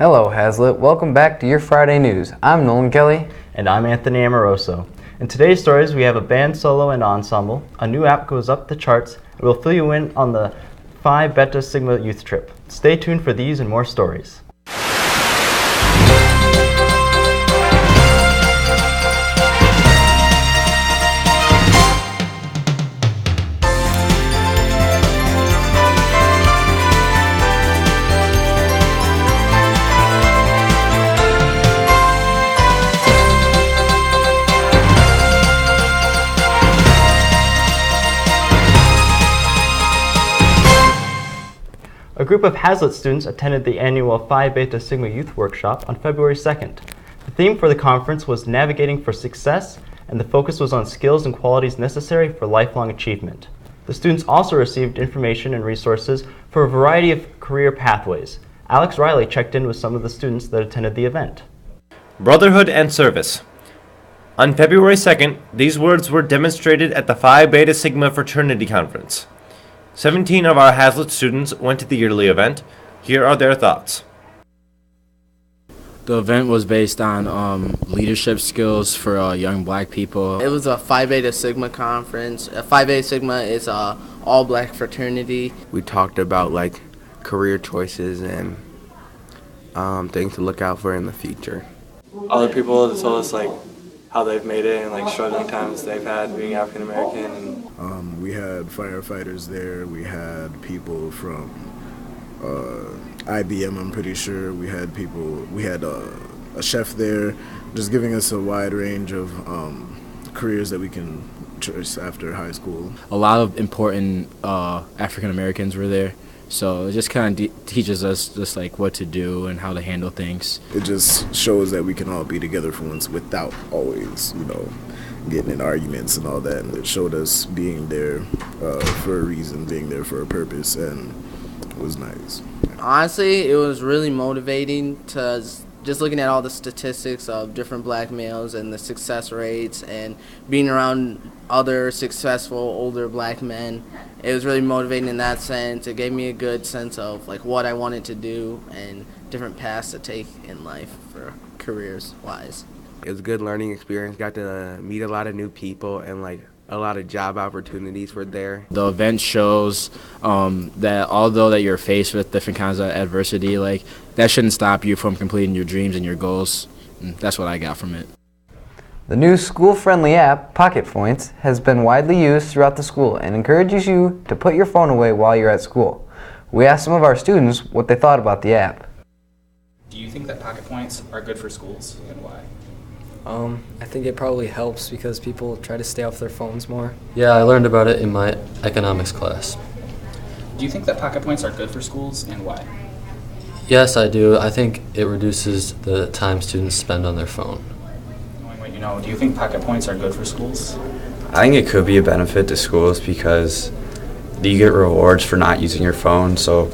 Hello, Haslett. Welcome back to your Friday News. I'm Nolan Kelly. And I'm Anthony Amoroso. In today's stories, we have a band solo and ensemble, a new app goes up the charts, and we'll fill you in on the Phi Beta Sigma youth trip. Stay tuned for these and more stories. A group of Haslett students attended the annual Phi Beta Sigma Youth Workshop on February 2nd. The theme for the conference was Navigating for Success, and the focus was on skills and qualities necessary for lifelong achievement. The students also received information and resources for a variety of career pathways. Alex Riley checked in with some of the students that attended the event. Brotherhood and service. On February 2nd, these words were demonstrated at the Phi Beta Sigma Fraternity Conference. 17 of our Haslett students went to the yearly event. Here are their thoughts. The event was based on leadership skills for young black people. It was a Phi Beta Sigma conference. Phi Beta Sigma is a all-black fraternity. We talked about like career choices and things to look out for in the future. Other people have told us like how they've made it and like struggling times they've had being African American. We had firefighters there. We had people from IBM, I'm pretty sure. We had a chef there, just giving us a wide range of careers that we can choose after high school. A lot of important African Americans were there, so it just kind of teaches us just like what to do and how to handle things. It just shows that we can all be together for once without always, getting in arguments and all that. And it showed us being there for a reason, being there for a purpose, and it was nice. Honestly, it was really motivating to just looking at all the statistics of different black males and the success rates and being around other successful older black men. It was really motivating in that sense. It gave me a good sense of like what I wanted to do and different paths to take in life for careers-wise. It was a good learning experience. Got to meet a lot of new people and like a lot of job opportunities were there. The event shows that although that you're faced with different kinds of adversity, like that shouldn't stop you from completing your dreams and your goals. And that's what I got from it. The new school-friendly app, Pocket Points, has been widely used throughout the school and encourages you to put your phone away while you're at school. We asked some of our students what they thought about the app. Do you think that Pocket Points are good for schools, and why? I think it probably helps because people try to stay off their phones more. Yeah, I learned about it in my economics class. Do you think that Pocket Points are good for schools, and why? Yes, I do. I think it reduces the time students spend on their phone. Do you think Pocket Points are good for schools? I think it could be a benefit to schools because you get rewards for not using your phone, so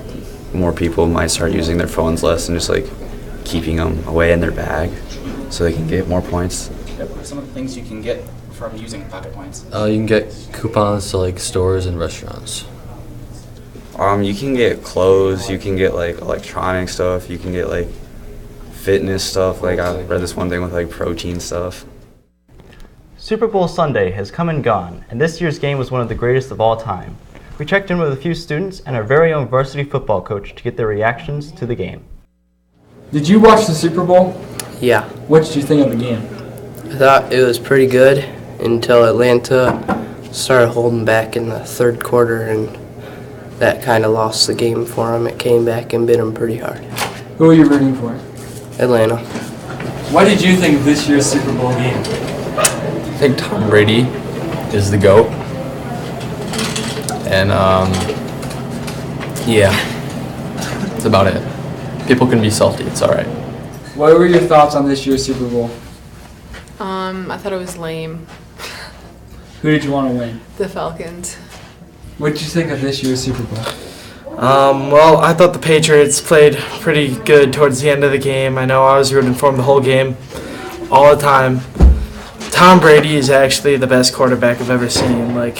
more people might start using their phones less and just like keeping them away in their bag so they can get more points. What are some of the things you can get from using Pocket Points? You can get coupons to like stores and restaurants. You can get clothes, you can get like electronic stuff, you can get like fitness stuff. Like I read this one thing with like protein stuff. Super Bowl Sunday has come and gone, and this year's game was one of the greatest of all time. We checked in with a few students and our very own varsity football coach to get their reactions to the game. Did you watch the Super Bowl? Yeah. What did you think of the game? I thought it was pretty good until Atlanta started holding back in the third quarter, and that kind of lost the game for them. It came back and bit them pretty hard. Who are you rooting for? Atlanta. What did you think of this year's Super Bowl game? I think Tom Brady is the GOAT. And, yeah, that's about it. People can be salty, it's all right. What were your thoughts on this year's Super Bowl? I thought it was lame. Who did you want to win? The Falcons. What did you think of this year's Super Bowl? Well, I thought the Patriots played pretty good towards the end of the game. I know I was rooting for them the whole game, all the time. Tom Brady is actually the best quarterback I've ever seen. Like,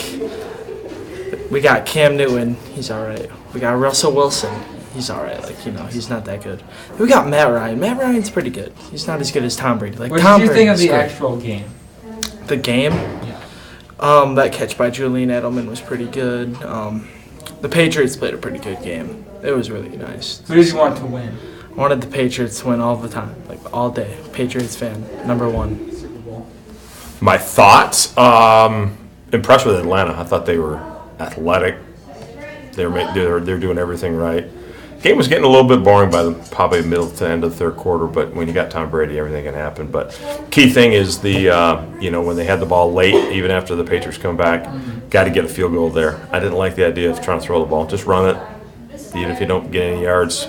we got Cam Newton, he's all right. We got Russell Wilson, he's all right. Like, he's not that good. We got Matt Ryan. Matt Ryan's pretty good. He's not as good as Tom Brady. Like, What Tom did you think of Brady's the great. actual game? The game? Yeah. That catch by Julian Edelman was pretty good. The Patriots played a pretty good game. It was really nice. Who did you want to win? I wanted the Patriots to win all the time, like all day. Patriots fan, number one. Super Bowl. My thoughts? Impressed with Atlanta. I thought they were athletic. They're doing everything right. Game was getting a little bit boring by probably middle to end of the third quarter, but when you got Tom Brady, everything can happen. But key thing is when they had the ball late, even after the Patriots come back, got to get a field goal there. I didn't like the idea of trying to throw the ball. Just run it. Even if you don't get any yards,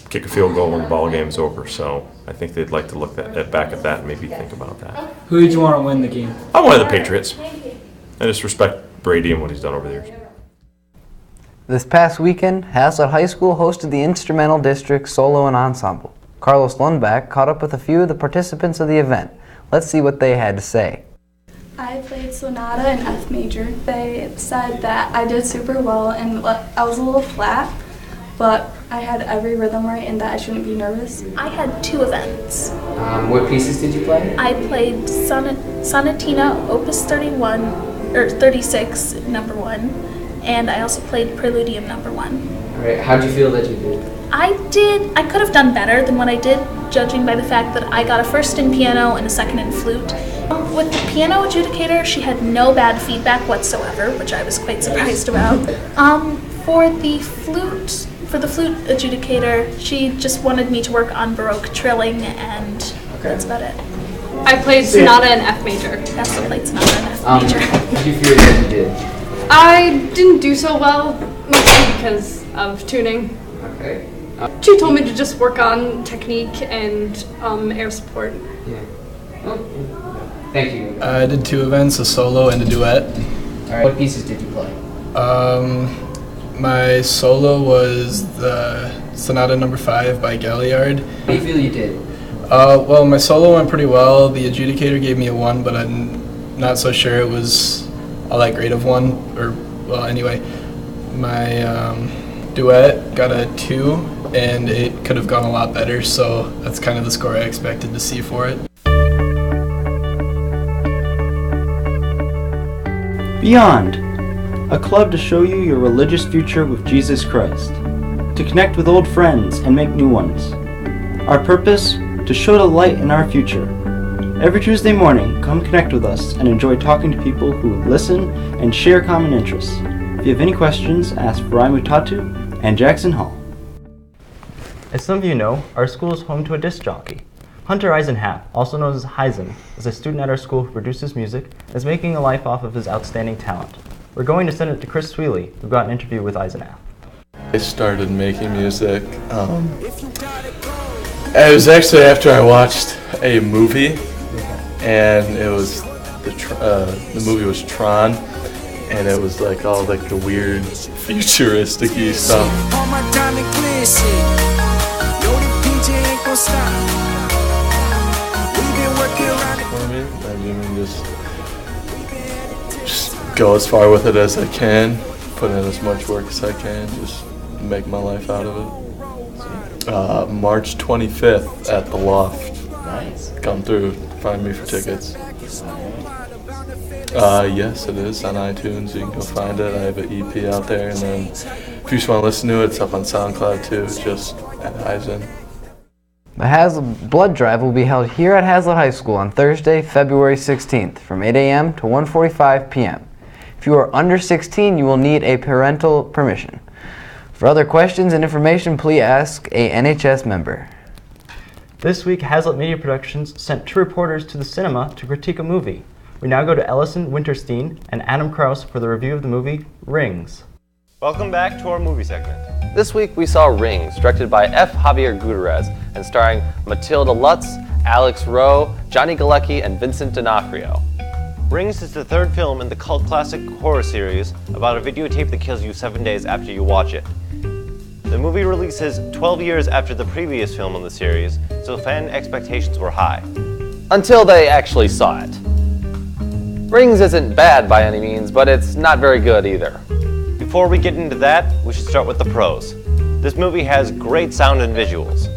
kick a field goal when the ball game's over. So I think they'd like to look back at that and maybe think about that. Who did you want to win the game? I wanted the Patriots. I just respect Brady and what he's done over the years. This past weekend, Haslett High School hosted the Instrumental District Solo and Ensemble. Carlos Lundback caught up with a few of the participants of the event. Let's see what they had to say. I played sonata in F major. They said that I did super well and I was a little flat, but I had every rhythm right and that I shouldn't be nervous. I had 2 events. What pieces did you play? I played Sonatina Opus 31, or 36, number 1, and I also played Preludium number 1. All right, how'd you feel that you did? I could have done better than what I did, judging by the fact that I got a first in piano and a second in flute. With the piano adjudicator, she had no bad feedback whatsoever, which I was quite surprised about. For the flute adjudicator, she just wanted me to work on Baroque trilling, and that's about it. I played sonata in F major. I also played sonata in F major. How did you feel that you did? I didn't do so well, mostly because of tuning. Okay. She told me to just work on technique and air support. Yeah. Oh. Thank you. I did 2 events, a solo and a duet. All right. What pieces did you play? My solo was the Sonata Number 5 by Galliard. How do you feel you did? Well, my solo went pretty well. The adjudicator gave me a 1, but I'm not so sure it was all that great of 1. Well, anyway, my duet got a 2, and it could have gone a lot better, so that's kind of the score I expected to see for it. Beyond, a club to show you your religious future with Jesus Christ, to connect with old friends and make new ones. Our purpose, to show the light in our future. Every Tuesday morning, come connect with us and enjoy talking to people who listen and share common interests. If you have any questions, ask Brian Mutatu and Jackson Hall. As some of you know, our school is home to a disc jockey. Hunter Eisenhap, also known as Heisen, is a student at our school who produces music and is making a life off of his outstanding talent. We're going to send it to Chris Sweely, who got an interview with Eisenhap. I started making music. It was actually after I watched a movie, and it was the movie was Tron, and it was like all like the weird futuristic-y stuff. For me, I mean, just go as far with it as I can, put in as much work as I can, just make my life out of it. March 25th at the Loft. Nice. Come through, find me for tickets. Yes, it is on iTunes. You can go find it. I have an EP out there, and then if you just want to listen to it, it's up on SoundCloud too. It's just at Eisen. The Haslett Blood Drive will be held here at Haslett High School on Thursday, February 16th from 8 a.m. to 1:45 p.m. If you are under 16, you will need a parental permission. For other questions and information, please ask a NHS member. This week, Haslett Media Productions sent 2 reporters to the cinema to critique a movie. We now go to Ellison Winterstein and Adam Krause for the review of the movie Rings. Welcome back to our movie segment. This week we saw Rings, directed by F. Javier Gutierrez and starring Matilda Lutz, Alex Rowe, Johnny Galecki, and Vincent D'Onofrio. Rings is the 3rd film in the cult classic horror series about a videotape that kills you 7 days after you watch it. The movie releases 12 years after the previous film in the series, so fan expectations were high. Until they actually saw it. Rings isn't bad by any means, but it's not very good either. Before we get into that, we should start with the pros. This movie has great sound and visuals.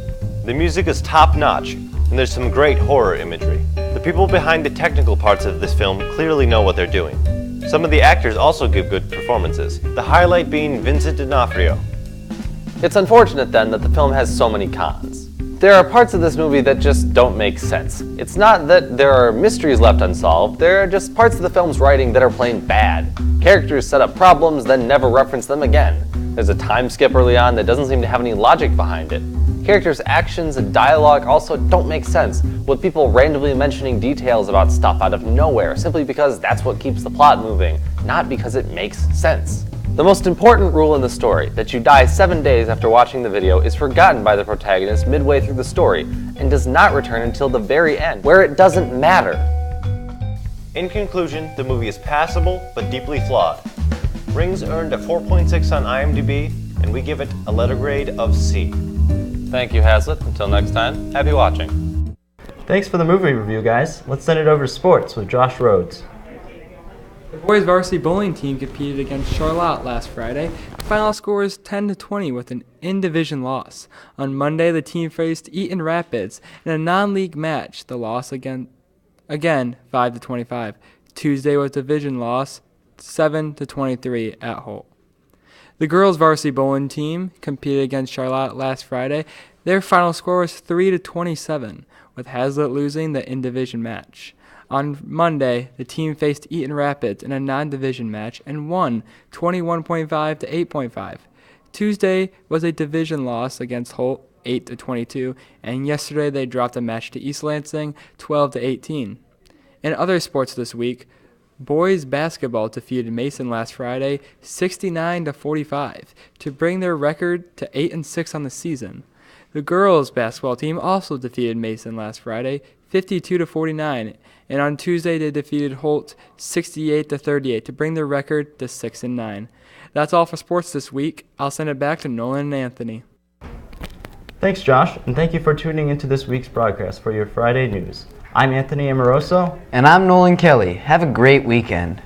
The music is top-notch, and there's some great horror imagery. The people behind the technical parts of this film clearly know what they're doing. Some of the actors also give good performances, the highlight being Vincent D'Onofrio. It's unfortunate then that the film has so many cons. There are parts of this movie that just don't make sense. It's not that there are mysteries left unsolved, there are just parts of the film's writing that are plain bad. Characters set up problems, then never reference them again. There's a time skip early on that doesn't seem to have any logic behind it. Characters' actions and dialogue also don't make sense, with people randomly mentioning details about stuff out of nowhere simply because that's what keeps the plot moving, not because it makes sense. The most important rule in the story, that you die 7 days after watching the video, is forgotten by the protagonist midway through the story, and does not return until the very end, where it doesn't matter. In conclusion, the movie is passable, but deeply flawed. Rings earned a 4.6 on IMDb, and we give it a letter grade of C. Thank you, Haslett. Until next time, happy watching. Thanks for the movie review, guys. Let's send it over to sports with Josh Rhodes. The boys varsity bowling team competed against Charlotte last Friday. The final score was 10-20 with an in-division loss. On Monday, the team faced Eaton Rapids in a non-league match. The loss again 5-25. Tuesday was division loss 7-23 at Holt. The girls varsity bowling team competed against Charlotte last Friday. Their final score was 3-27, with Haslett losing the in-division match. On Monday, the team faced Eaton Rapids in a non-division match and won 21.5 to 8.5. Tuesday was a division loss against Holt, 8-22, and yesterday they dropped a match to East Lansing, 12-18. In other sports this week, boys basketball defeated Mason last Friday, 69-45, to bring their record to 8-6 on the season. The girls basketball team also defeated Mason last Friday, 52-49, and on Tuesday they defeated Holt 68-38 to bring their record to 6-9. That's all for sports this week. I'll send it back to Nolan and Anthony. Thanks, Josh, and thank you for tuning into this week's broadcast for your Friday news. I'm Anthony Amoroso. And I'm Nolan Kelly. Have a great weekend.